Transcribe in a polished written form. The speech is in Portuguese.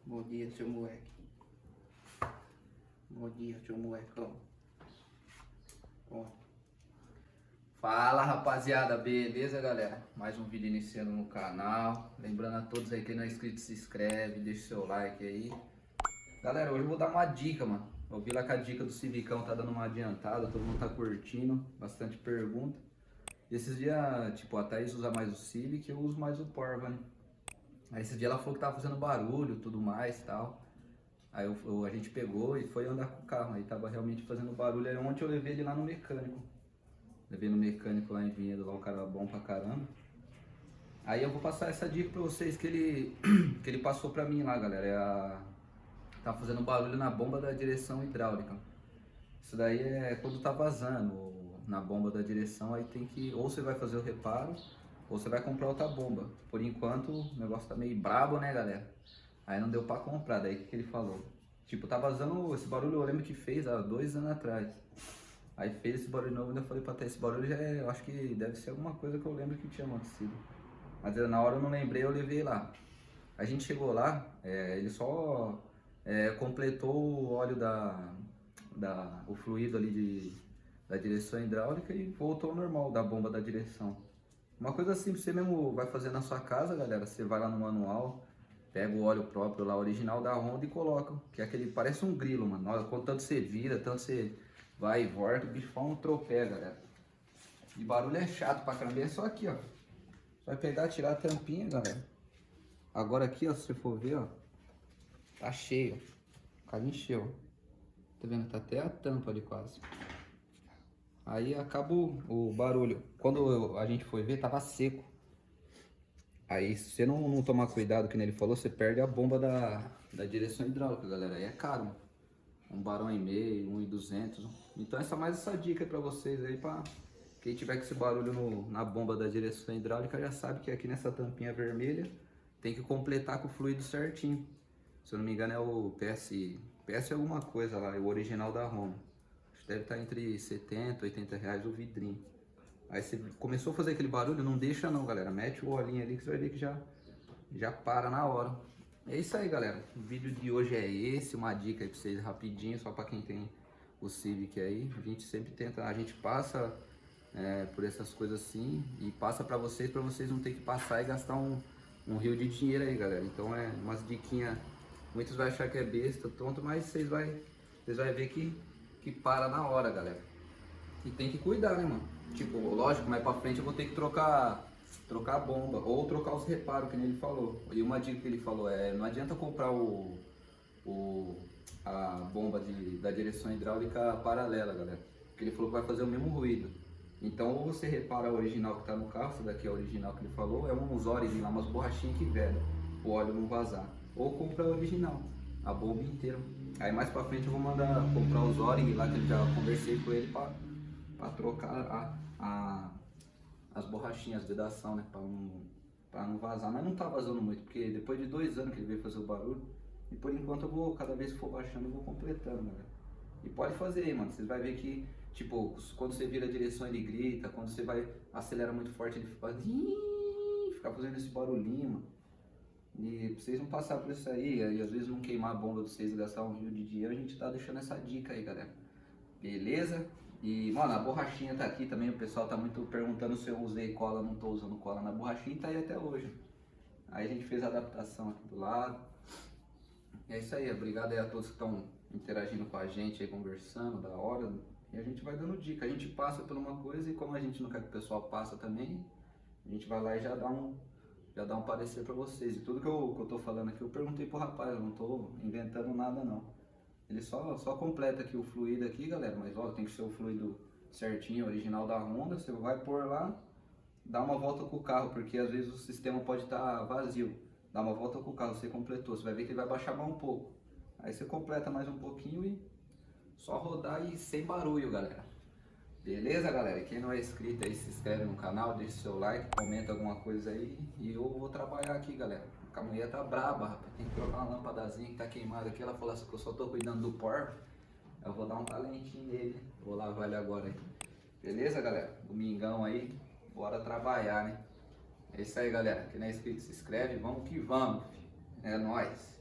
Bom dia, seu moleque. Bom dia, seu molecão. Ó. Fala, rapaziada, beleza, galera? Mais um vídeo iniciando no canal. Lembrando a todos aí que não é inscrito, se inscreve, deixa o seu like aí. Galera, hoje eu vou dar uma dica, mano. Eu vi lá que a dica do Civicão tá dando uma adiantada, todo mundo tá curtindo, bastante pergunta. E esses dias, tipo, a Thaís usa mais o Civic, eu uso mais o Porva, né? Aí esse dia ela falou que tava fazendo barulho, tudo mais e tal. Aí a gente pegou e foi andar com o carro, aí tava realmente fazendo barulho. Aí ontem eu levei ele lá no mecânico. Levei no mecânico lá em Vinhedo, lá um cara bom pra caramba. Aí eu vou passar essa dica pra vocês que ele, que ele passou pra mim lá, galera. Tá fazendo barulho na bomba da direção hidráulica. Isso daí é quando tá vazando na bomba da direção, aí tem que, ou você vai fazer o reparo, ou você vai comprar outra bomba. Por enquanto o negócio tá meio brabo, né, galera? Aí não deu pra comprar, daí o que ele falou? Tipo, tá vazando esse barulho, eu lembro que fez há 2 anos atrás. Aí fez esse barulho novo, ainda falei pra ter esse barulho já é, eu acho que deve ser alguma coisa que eu lembro que tinha acontecido. Mas na hora eu não lembrei, eu levei lá. A gente chegou lá, ele só completou o óleo o fluido ali da direção hidráulica e voltou ao normal da bomba da direção. Uma coisa assim, você mesmo vai fazer na sua casa, galera, você vai lá no manual, pega o óleo próprio lá, original da Honda e coloca, que é aquele, parece um grilo, mano. Olha, quanto tanto você vira, tanto você vai e volta, o bicho faz um tropé, galera. E barulho é chato pra caramba, é só aqui, ó. Você vai pegar, tirar a tampinha, galera. Agora aqui, ó, se você for ver, ó, tá cheio, o cara encheu. Tá vendo? Tá até a tampa ali quase. Aí acaba o barulho. Quando a gente foi ver, tava seco. Aí se você não tomar cuidado, que nem ele falou, você perde a bomba da direção hidráulica, galera. Aí é caro, mano. 1,5 barão, 1.200. Então mais essa dica pra vocês aí, pra quem tiver com esse barulho na bomba da direção hidráulica, já sabe que aqui nessa tampinha vermelha tem que completar com o fluido certinho. Se eu não me engano é o PS alguma coisa lá, é o original da Honda. Acho que deve estar entre 70 e 80 reais o vidrinho. Aí você começou a fazer aquele barulho, não deixa não, galera. Mete o olhinho ali que você vai ver que já para na hora. É isso aí, galera. O vídeo de hoje é esse, uma dica aí pra vocês rapidinho, só pra quem tem o Civic aí. A gente sempre tenta, a gente passa por essas coisas assim e passa pra vocês não terem que passar e gastar um rio de dinheiro aí, galera. Então é umas diquinhas, muitos vai achar que é besta, tonto, mas vocês vai ver que para na hora, galera. E tem que cuidar, né, mano? Tipo, lógico, mais pra frente eu vou ter que trocar a bomba ou trocar os reparos, que nem ele falou. E uma dica que ele falou não adianta comprar o, a bomba da direção hidráulica paralela, galera. Porque ele falou que vai fazer o mesmo ruído. Então, ou você repara a original que tá no carro, essa daqui é a original que ele falou, é uns Origin lá, umas borrachinhas que vedam, o óleo não vazar. Ou compra a original, a bomba inteira. Aí mais pra frente eu vou mandar comprar os Origin lá, que eu já conversei com ele pra trocar as borrachinhas, as vedação, né? Pra não vazar. Mas não tá vazando muito, porque depois de 2 anos que ele veio fazer o barulho, e por enquanto eu vou, cada vez que for baixando, eu vou completando, galera. E pode fazer aí, mano. Vocês vão ver que, tipo, quando você vira a direção ele grita, quando você vai acelera muito forte ele fica fazendo esse barulhinho, mano. E pra vocês não passar por isso aí, e às vezes não queimar a bomba de vocês e gastar um rio de dinheiro, a gente tá deixando essa dica aí, galera. Beleza? E, mano, a borrachinha tá aqui também, o pessoal tá muito perguntando se eu usei cola, não tô usando cola na borrachinha e tá aí até hoje. Aí a gente fez a adaptação aqui do lado. E é isso aí, obrigado aí a todos que estão interagindo com a gente aí, conversando, da hora. E a gente vai dando dica, a gente passa por uma coisa e como a gente não quer que o pessoal passe também, a gente vai lá e já dá um parecer pra vocês. E tudo que eu tô falando aqui, eu perguntei pro rapaz, eu não tô inventando nada não. Ele só completa aqui o fluido aqui, galera, mas ó, tem que ser o fluido certinho, original da Honda. Você vai pôr lá, dá uma volta com o carro, porque às vezes o sistema pode estar vazio. Dá uma volta com o carro, você completou, você vai ver que ele vai baixar mais um pouco. Aí você completa mais um pouquinho e só rodar e sem barulho, galera. Beleza, galera? Quem não é inscrito aí, se inscreve no canal, deixa seu like, comenta alguma coisa aí. E eu vou trabalhar aqui, galera. A mulher tá braba, rapaz. Tem que trocar uma lâmpadazinha que tá queimada aqui. Ela falou assim que eu só tô cuidando do Porvo. Eu vou dar um talentinho nele. Vou lavar ele agora aí. Beleza, galera? Domingão aí. Bora trabalhar, né? É isso aí, galera. Quem não é inscrito, se inscreve. Vamos que vamos, filho. É nóis.